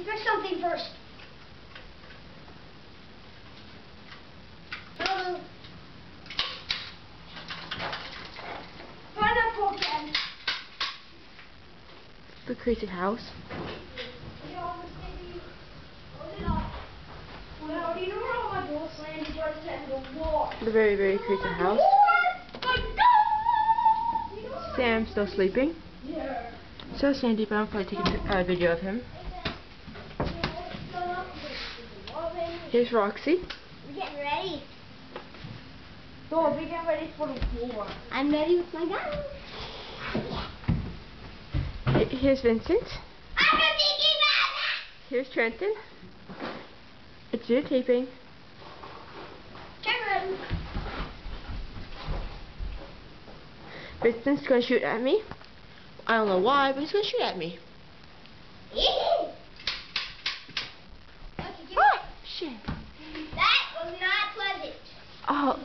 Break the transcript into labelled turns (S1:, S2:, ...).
S1: fix something first. Pineapple again.
S2: The crazy house. The very, very creepy house. Sam's still sleeping. So Sandy, but I'm probably taking a video of him. Here's Roxy.
S1: We're getting ready. So we're getting ready for the war. I'm ready with my gun.
S2: Here's Vincent.
S1: I'm a thinking man.
S2: Here's Trenton. It's videotaping.
S1: Cameron.
S2: Vincent's gonna shoot at me. I don't know why, but he's gonna shoot at me. Oh, shit.
S1: That was not pleasant.
S2: Oh.